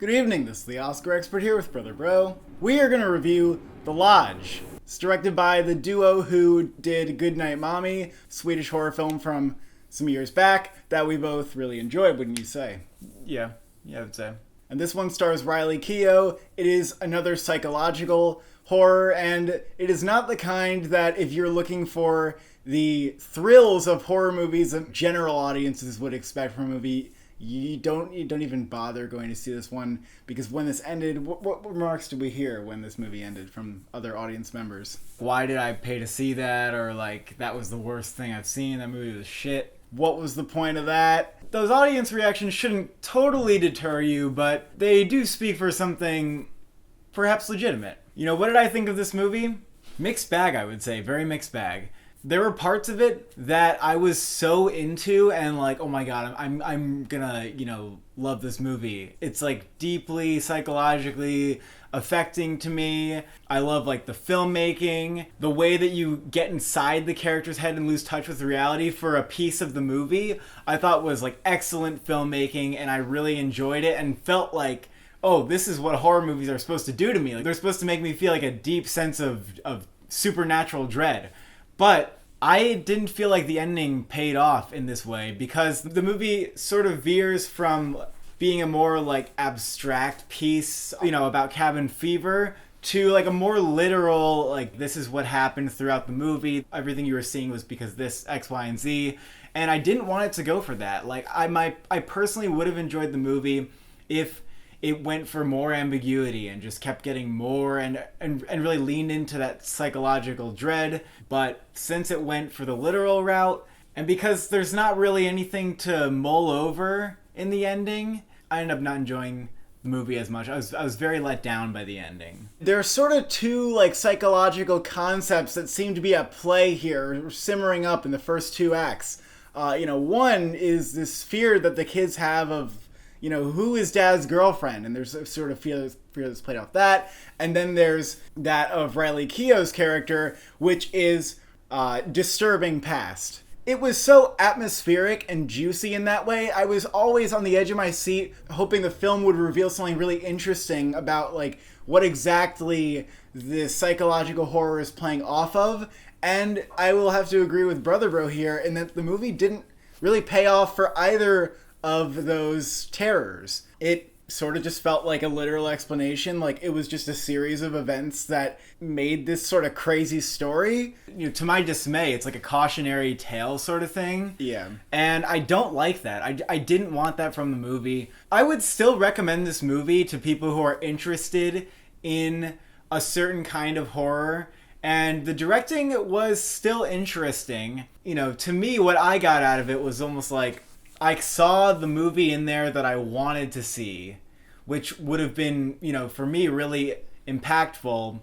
Good evening, this is the Oscar expert here with Brother Bro. We are going to review The Lodge. It's directed by the duo who did Goodnight Mommy, Swedish horror film from some years back that we both really enjoyed, wouldn't you say? Yeah, I would say. And this one stars Riley Keough. It is another psychological horror, and it is not the kind that if you're looking for the thrills of horror movies that general audiences would expect from a movie, you don't even bother going to see this one, because when this ended, what remarks did we hear when this movie ended from other audience members? Why did I pay to see that? Or like, that was the worst thing I've seen. That movie was shit. What was the point of that? Those audience reactions shouldn't totally deter you, but they do speak for something perhaps legitimate. You know, what did I think of this movie? Mixed bag, I would say. Very mixed bag. There were parts of it that I was so into and like, oh my god, I'm gonna, love this movie. It's like deeply psychologically affecting to me. I love like the filmmaking, the way that you get inside the character's head and lose touch with reality for a piece of the movie. I thought was like excellent filmmaking, and I really enjoyed it and felt like, oh, this is what horror movies are supposed to do to me. Like, they're supposed to make me feel like a deep sense of supernatural dread. But I didn't feel like the ending paid off in this way, because the movie sort of veers from being a more like abstract piece, about cabin fever, to like a more literal, like, this is what happened throughout the movie. Everything you were seeing was because this X, Y, and Z. And I didn't want it to go for that. Like, I personally would have enjoyed the movie if it went for more ambiguity and just kept getting more and really leaned into that psychological dread. But since it went for the literal route, and because there's not really anything to mull over in the ending, I ended up not enjoying the movie as much. I was very let down by the ending. There are sort of two like psychological concepts that seem to be at play here, simmering up in the first two acts. One is this fear that the kids have of, who is dad's girlfriend? And there's a sort of fear that's played off that. And then there's that of Riley Keough's character, which is disturbing past. It was so atmospheric and juicy in that way. I was always on the edge of my seat, hoping the film would reveal something really interesting about like what exactly this psychological horror is playing off of. And I will have to agree with Brother Bro here in that the movie didn't really pay off for either of those terrors. It sort of just felt like a literal explanation, like it was just a series of events that made this sort of crazy story. To my dismay, it's like a cautionary tale sort of thing. Yeah. And I don't like that. I didn't want that from the movie. I would still recommend this movie to people who are interested in a certain kind of horror. And the directing was still interesting. To me, what I got out of it was almost like I saw the movie in there that I wanted to see, which would have been, for me, really impactful,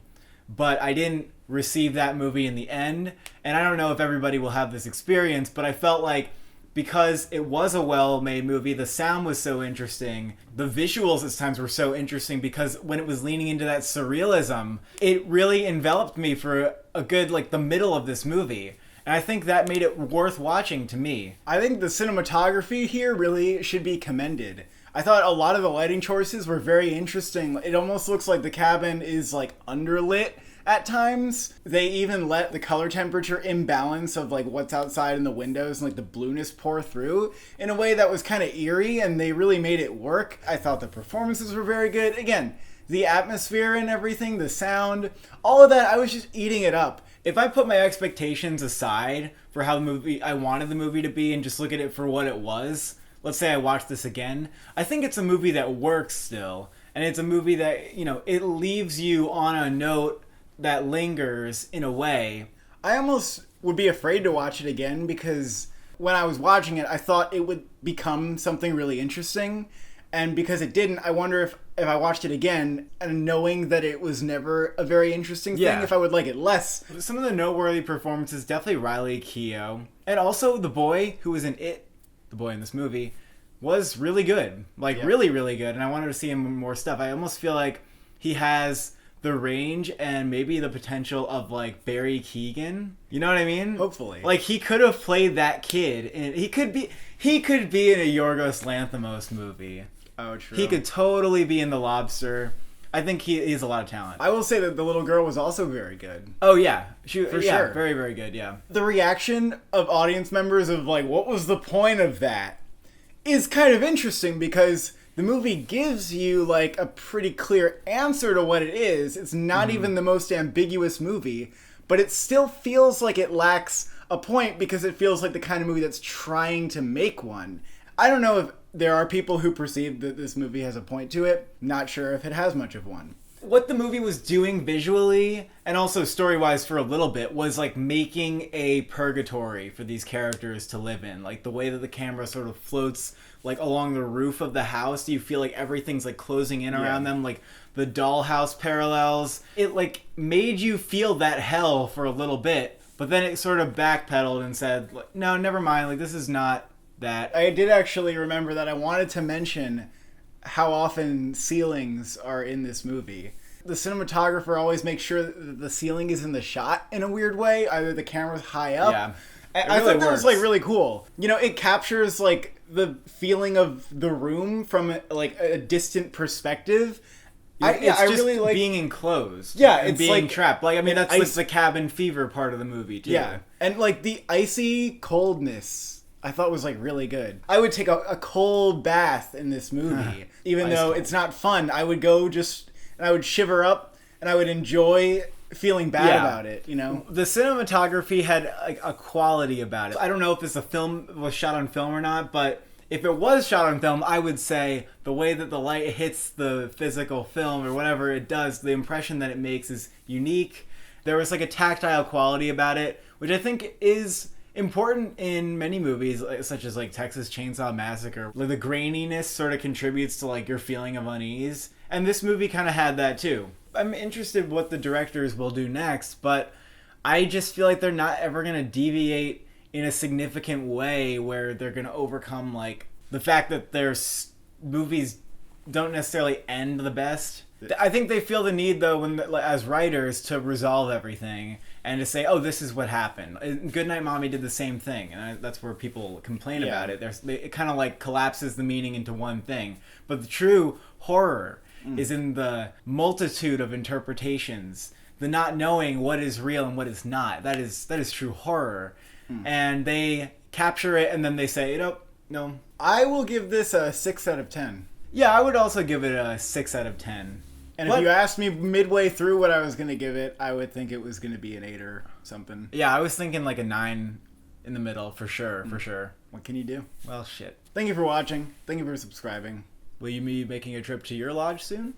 but I didn't receive that movie in the end. And I don't know if everybody will have this experience, but I felt like because it was a well-made movie, the sound was so interesting, the visuals at times were so interesting, because when it was leaning into that surrealism, it really enveloped me for a good, like, the middle of this movie. And I think that made it worth watching to me. I think the cinematography here really should be commended. I thought a lot of the lighting choices were very interesting. It almost looks like the cabin is like underlit at times. They even let the color temperature imbalance of like what's outside in the windows and like the blueness pour through in a way that was kind of eerie, and they really made it work. I thought the performances were very good. Again, the atmosphere and everything, the sound, all of that, I was just eating it up. If I put my expectations aside for how I wanted the movie to be and just look at it for what it was, let's say I watched this again, I think it's a movie that works still. And it's a movie that, it leaves you on a note that lingers in a way. I almost would be afraid to watch it again, because when I was watching it, I thought it would become something really interesting. And because it didn't, I wonder if I watched it again, and knowing that it was never a very interesting thing, if I would like it less. Some of the noteworthy performances, definitely Riley Keough. And also the boy who was in it, the boy in this movie, was really good. Really, really good. And I wanted to see him in more stuff. I almost feel like he has the range and maybe the potential of like Barry Keoghan. You know what I mean? Hopefully. Like, he could have played that kid, and he could be in a Yorgos Lanthimos movie. Oh, true. He could totally be in The Lobster. I think he has a lot of talent. I will say that the little girl was also very good. Oh yeah, For sure. Very, very good. Yeah. The reaction of audience members of like, what was the point of that, is kind of interesting because the movie gives you like a pretty clear answer to what it is. It's not even the most ambiguous movie, but it still feels like it lacks a point because it feels like the kind of movie that's trying to make one. I don't know if there are people who perceive that this movie has a point to it. Not sure if it has much of one. What the movie was doing visually and also story-wise for a little bit was like making a purgatory for these characters to live in. Like the way that the camera sort of floats like along the roof of the house, you feel like everything's like closing in around them, like the dollhouse parallels. It like made you feel that hell for a little bit, but then it sort of backpedaled and said, like, no, never mind, like this is not that. I did actually remember that I wanted to mention how often ceilings are in this movie. The cinematographer always makes sure that the ceiling is in the shot in a weird way. Either the camera's high up. Yeah. I thought that was like really cool. You know, it captures like the feeling of the room from like a distant perspective. I just really like being enclosed. Yeah, and it's being like trapped. Like I mean, that's like the cabin fever part of the movie too. Yeah, and like the icy coldness, I thought was like really good. I would take a cold bath in this movie, even though it's not fun. I would go and I would shiver up, and I would enjoy feeling bad about it. You know, the cinematography had like a quality about it. I don't know if the film was shot on film or not, but if it was shot on film, I would say the way that the light hits the physical film or whatever it does, the impression that it makes is unique. There was like a tactile quality about it, which I think is important in many movies, such as like Texas Chainsaw Massacre. Like the graininess sort of contributes to like your feeling of unease, and this movie kind of had that too. I'm interested what the directors will do next, but I just feel like they're not ever going to deviate in a significant way where they're going to overcome like the fact that their movies don't necessarily end the best. I think they feel the need though, when as writers, to resolve everything and to say, oh, this is what happened. Goodnight Mommy did the same thing, and that's where people complain about it. It kind of like collapses the meaning into one thing. But the true horror is in the multitude of interpretations, the not knowing what is real and what is not. That is true horror. And they capture it, and then they say, nope, no. I will give this a 6 out of 10. Yeah, I would also give it a 6 out of 10. And if you asked me midway through what I was going to give it, I would think it was going to be an 8 or something. Yeah, I was thinking like a 9 in the middle, for sure, for sure. What can you do? Well, shit. Thank you for watching. Thank you for subscribing. Will you be making a trip to your lodge soon?